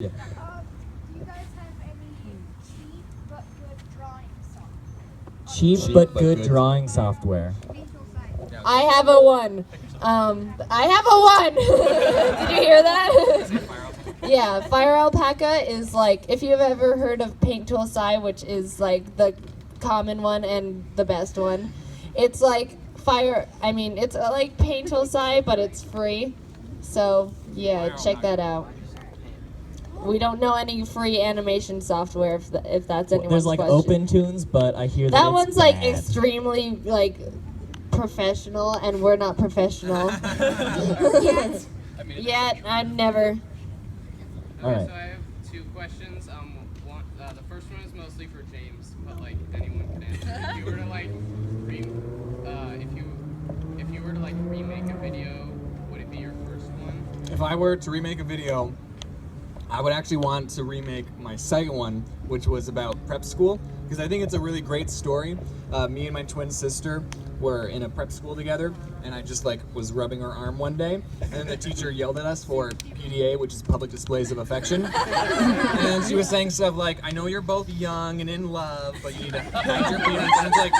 Yeah. Do you guys have any cheap but good drawing software? Cheap but good drawing software. I have a one. I have a one. Did you hear that? Yeah, Fire Alpaca is like, if you've ever heard of Paint Tool Sci, which is like the common one and the best one. It's like it's like Paint Tool Sci, but it's free. So yeah, check that out. We don't know any free animation software if that's anyone's There's like question. OpenTunes, but I hear That it's one's like bad. extremely like professional, and we're not professional. Yet, I'm never. All right. So I have two questions. The first one is mostly for James, but like anyone can answer. If you were to like if you were to like remake a video, would it be your first one? If I were to remake a video, I would actually want to remake my second one, which was about prep school, because I think it's a really great story. Me and my twin sister were in a prep school together, and I just like was rubbing her arm one day, and then the teacher yelled at us for PDA, which is public displays of affection. And she was saying stuff like, "I know you're both young and in love, but you need to hide your feelings." And it's like,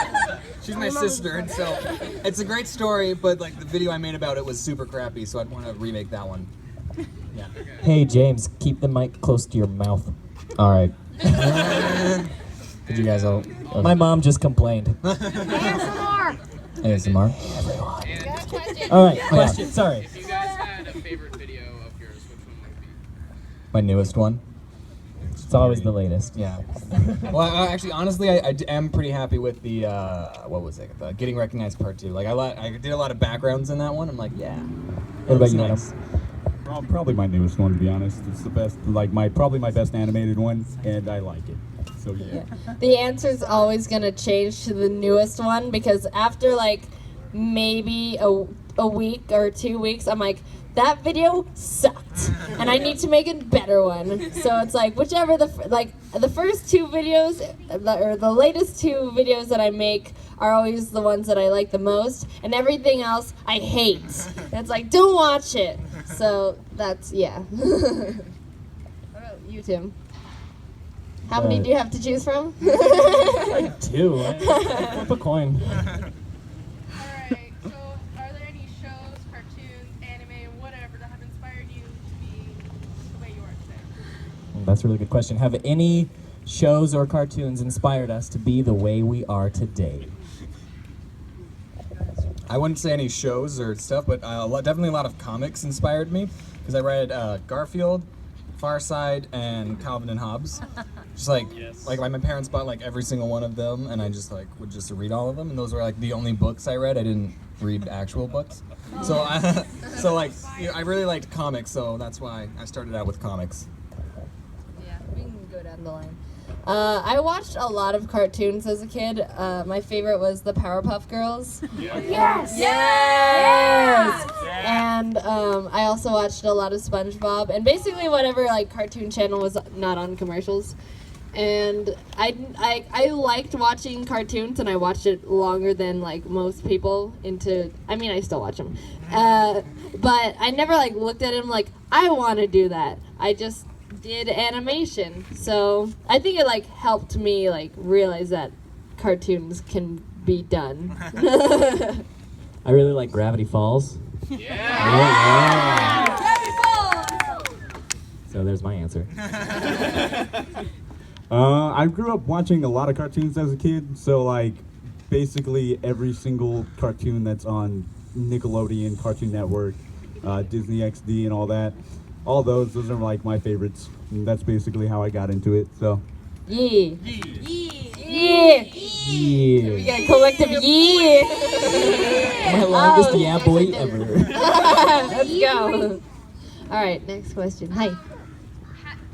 she's my sister, and so it's a great story, but like the video I made about it was super crappy, so I'd want to remake that one. Yeah. Hey James, keep the mic close to your mouth. All right. Did you guys all? My mom just complained. ASMR. And All right. Question. Sorry. if you guys had a favorite video of yours, which one would it be? My newest one. It's always the latest. Yeah. Well, actually, honestly, I am pretty happy with the what was it? The Getting Recognized Part 2. Like, I did a lot of backgrounds in that one. I'm like, yeah. What about you, nice. Adam? Probably my newest one, to be honest. It's the best, like probably my best animated one, and I like it. So yeah. The answer's always gonna change to the newest one, because after like maybe a week or 2 weeks, I'm like, that video sucked, and I need to make a better one. So it's like whichever the first two videos or the latest two videos that I make are always the ones that I like the most, and everything else I hate. It's like, don't watch it. So that's yeah. What about you, Tim? How many do you have to choose from? Two. Flip a coin. Alright, so are there any shows, cartoons, anime, whatever that have inspired you to be the way you are today? That's a really good question. Have any shows or cartoons inspired us to be the way we are today? I wouldn't say any shows or stuff, but definitely a lot of comics inspired me, because I read Garfield, Far Side, and Calvin and Hobbes. Just like my parents bought like every single one of them, and I just like would just read all of them, and those were like the only books I read. I didn't read actual books, so I really liked comics, so that's why I started out with comics. Yeah, we can go down the line. I watched a lot of cartoons as a kid. My favorite was the Powerpuff Girls. Yes! Yes! And I also watched a lot of SpongeBob, and basically whatever like cartoon channel was not on commercials. And I liked watching cartoons, and I watched it longer than like most people I still watch them. But I never like looked at him like, I want to do that. I just did animation. So I think it like helped me like realize that cartoons can be done. I really like Gravity Falls. Yeah. So there's my answer. I grew up watching a lot of cartoons as a kid, so like basically every single cartoon that's on Nickelodeon, Cartoon Network, Disney XD, and all that. All those are like my favorites. And that's basically how I got into it. So. Yeah. Yeah. We got a collective yeah. My longest yeah boy ever. Let's go. All right, next question. Hi. Do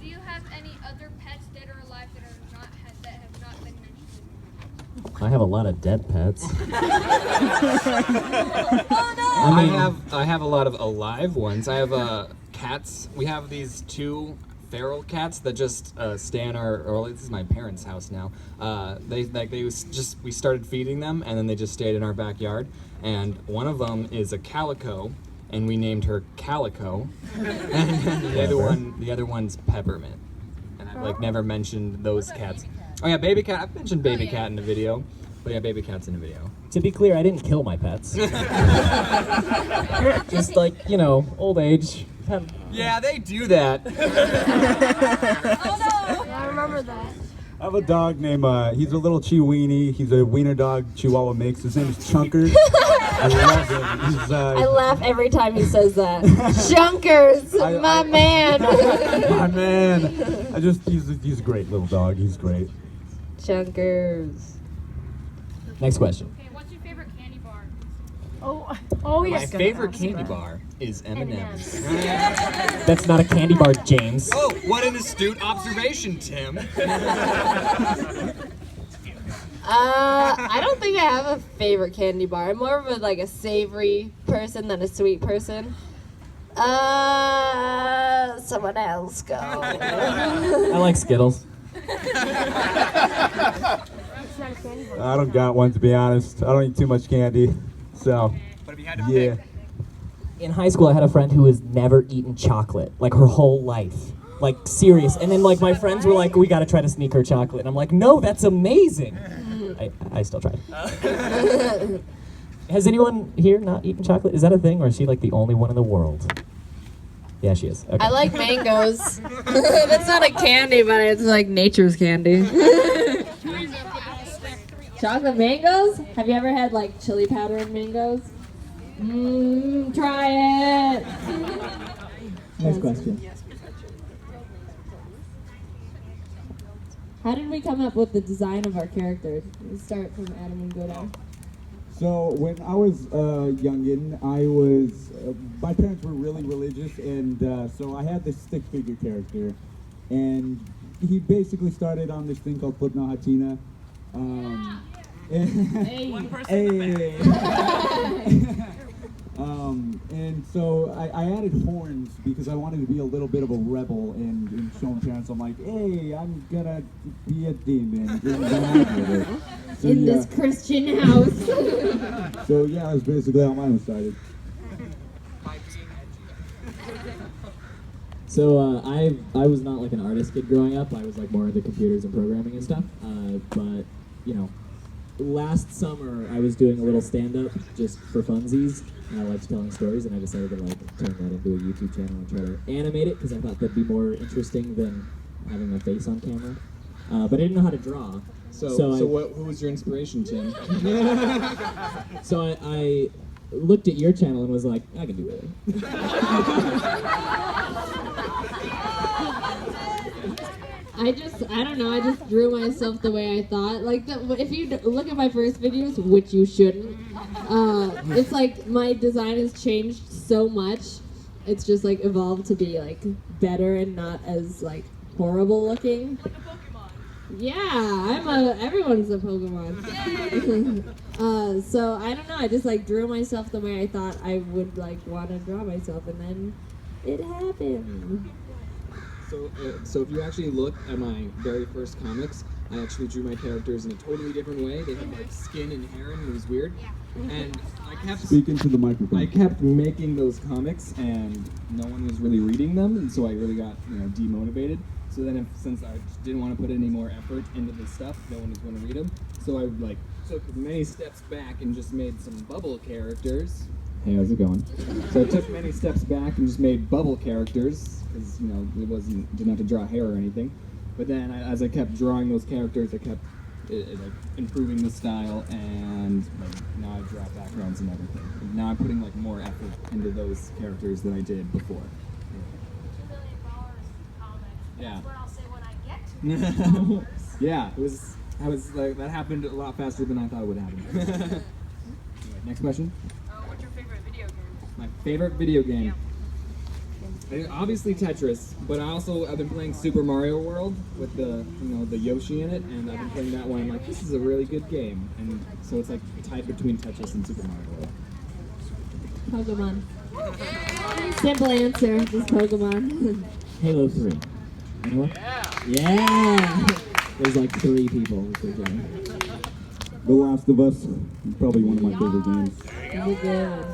you have any other pets dead or alive that have not been mentioned? I have a lot of dead pets. I have a lot of alive ones. I have cats. We have these two feral cats that just stay in this is my parents' house now. We started feeding them, and then they just stayed in our backyard. And one of them is a calico, and we named her Calico. And the other one's Peppermint. And I've like never mentioned those cats. Oh yeah, Baby Cat. I've mentioned Baby Cat in the video. But yeah, Baby Cat's in the video. To be clear, I didn't kill my pets. Just like, old age. Yeah, they do that. Oh no! I remember that. I have a dog named, he's a little Chiweenie. He's a wiener dog Chihuahua mix. His name is Chunker. I love him. He's, I laugh every time he says that. Chunkers, my man. my man. He's a great little dog. He's great. Chunkers. Next question. Okay, what's your favorite candy bar? Oh My yes. favorite candy bar is M&M's. That's not a candy bar, James. Oh, what an astute observation, Tim. I don't think I have a favorite candy bar. I'm more of a savory person than a sweet person. Someone else go. I like Skittles. I don't got one, to be honest. I don't eat too much candy. So, But if you had to yeah. pick, In high school, I had a friend who has never eaten chocolate, like her whole life. Like, serious. And then, my friends were like, we gotta try to sneak her chocolate. And I'm like, no, that's amazing. I still tried. Has anyone here not eaten chocolate? Is that a thing, or is she, the only one in the world? Yeah, she is. Okay. I like mangoes. That's not a candy, but it's like nature's candy. Chocolate mangoes? Have you ever had chili powder and mangoes? Try it. Next question. How did we come up with the design of our characters? Let's start from Adam and go down. So when I was youngin', my parents were really religious, and so I had this stick figure character, and he basically started on this thing called Flip No Hatina. And so I added horns because I wanted to be a little bit of a rebel and show my parents, I'm like, hey, I'm gonna be a demon. So, In this Christian house. So yeah, that's basically how mine was started. So I was not an artist kid growing up. I was more into computers and programming and stuff. But last summer I was doing a little stand-up just for funsies, and I liked telling stories, and I decided to turn that into a YouTube channel and try to animate it because I thought that'd be more interesting than having my face on camera. But I didn't know how to draw. Who was your inspiration, Tim? So I looked at your channel and was like, I can do it. I don't know, I just drew myself the way I thought. If you look at my first videos, which you shouldn't, it's my design has changed so much. It's just evolved to be better and not as horrible looking. Like a Pokemon. Yeah, everyone's a Pokemon. So I don't know, I just drew myself the way I thought I would want to draw myself, and then it happened. So if you actually look at my very first comics, I actually drew my characters in a totally different way. They had skin and hair, and it was weird. And I kept Speaking to the microphone. I kept making those comics, and no one was really reading them, and so I really got demotivated. So then, since I just didn't want to put any more effort into this stuff, no one was going to read them. So I took many steps back and just made some bubble characters. Hey, how's it going? So I took many steps back and just made bubble characters because didn't have to draw hair or anything. But then as I kept drawing those characters, I kept improving the style, and now I draw backgrounds and everything. And now I'm putting more effort into those characters than I did before. $2 million comic. Yeah. That's what I'll say when I get to it. Yeah, that happened a lot faster than I thought it would happen. Anyway, next question. What's your favorite video game? My favorite video game. Obviously Tetris, but I've been playing Super Mario World with the Yoshi in it, and I've been playing that one. I'm like, this is a really good game, and so it's tied between Tetris and Super Mario World. Pokemon. Simple answer, just Pokemon. Halo 3. Anyone? Yeah! There's 3 people. The Last of Us, probably one of my favorite games. Really good.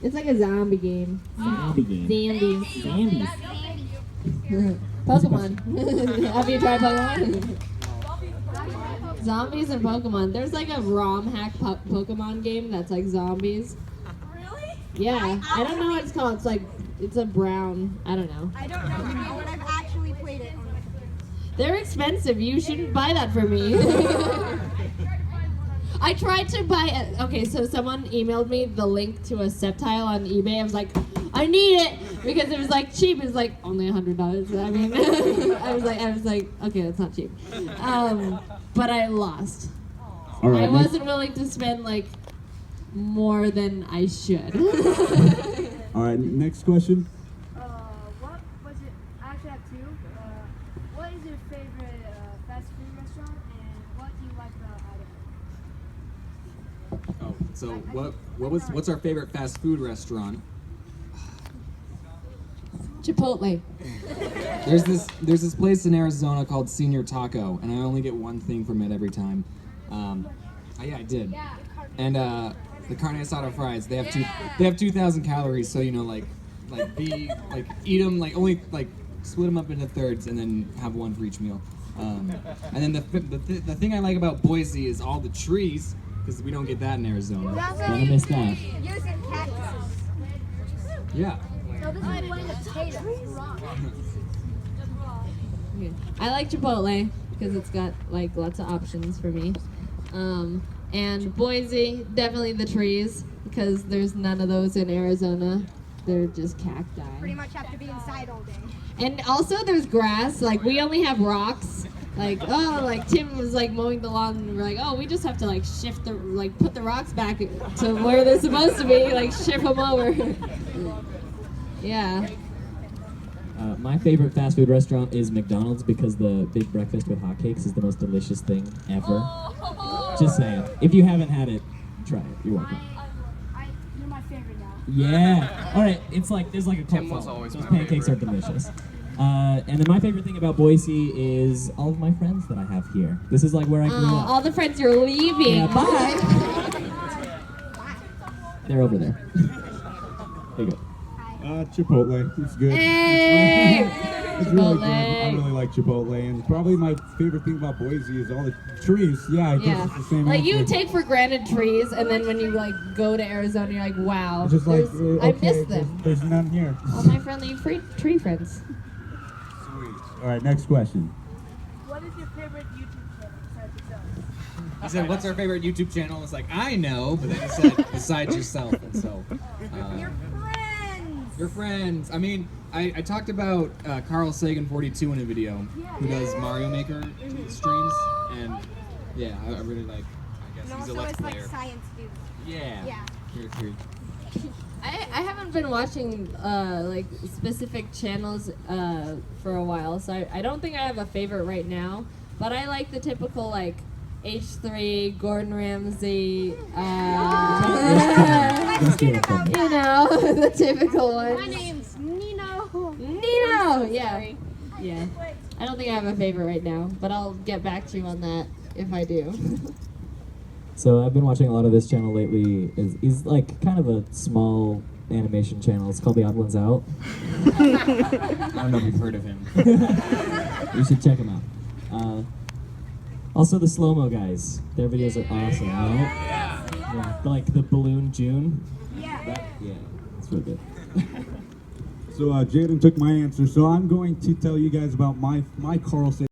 It's like a zombie game. Zombie game. Zambies. Zombies. Pokemon. Have you tried Pokemon? Zombies and Pokemon. There's like a ROM hack Pokemon game that's like zombies. Really? Yeah. I don't know what it's called. It's like, it's a brown, I don't know. I don't know, but I've actually played it on my computer. They're expensive. You shouldn't buy that for me. I tried to buy it. Okay, so someone emailed me the link to a Sceptile on eBay. I was like, I need it because it was like cheap. It was like only $100. I mean, I was like, okay, that's not cheap. But I lost. All right. I wasn't willing to spend like more than I should. All right. Next question. What was it? I actually have two. What is your favorite fast food restaurant, and what do you like about Idaho? Oh, so what's our favorite fast food restaurant? Chipotle. There's this place in Arizona called Senior Taco, and I only get one thing from it every time. Yeah, I did. And the carne asada fries, they have 2,000 calories, so you know, eat them, like only like split them up into thirds, and then have one for each meal. And then the thing I like about Boise is all the trees, because we don't get that in Arizona. Gonna miss that. Using cactus. Yeah. No, this is one of the potatoes. Yeah. I like Chipotle because it's got like lots of options for me. And Boise, definitely the trees because there's none of those in Arizona. They're just cacti. Pretty much have to be inside all day. And also there's grass. Like we only have rocks. Like Tim was like mowing the lawn and we're like, oh, we just have to like shift put the rocks back to where they're supposed to be, like shift them over. Yeah. My favorite fast food restaurant is McDonald's because the big breakfast with hotcakes is the most delicious thing ever. Just saying. If you haven't had it, try it. You're welcome. You're my favorite now. Yeah. All right. It's like there's like a cult Tim was following. always Those my pancakes favorite. are delicious. And then my favorite thing about Boise is all of my friends that I have here. This is like where I grew up. All the friends you're leaving. Yeah, bye. They're over there. There you go. Chipotle. It's good. Hey! It's really good. Chipotle. I really like Chipotle, and probably my favorite thing about Boise is all the trees. Yeah, I guess Yeah. it's the same. Like you answer. take for granted trees, and then when you like go to Arizona, you're like, wow, It's just like I okay, miss them. There's none here. All my friendly tree friends. Sweet. All right, next question. What is your favorite YouTube channel besides yourself? He said, "What's our favorite YouTube channel?" It's like, I know, but then he said, "Besides yourself," and so. Your friends. Your friends. I mean, I talked about Carl Sagan 42 in a video, who does Mario Maker streams, and yeah, I really like. I guess And he's a also Let's it's like Player. science dude. Yeah. Yeah. Here. I haven't been watching like specific channels for a while, so I don't think I have a favorite right now. But I like the typical like H3, Gordon Ramsay, Let's do it then. you know, the typical My ones. name's Nino. Nino, yeah. Yeah. I don't think I have a favorite right now, but I'll get back to you on that if I do. So I've been watching a lot of this channel lately. He's like kind of a small animation channel. It's called The Odd Ones Out. I don't know if you've heard of him. You should check him out. Also the slow-mo guys. Their videos are awesome, right? Yeah. Like the Balloon June. Yeah. Yeah, it's really good. So Jaden took my answer, so I'm going to tell you guys about my Carl Sagan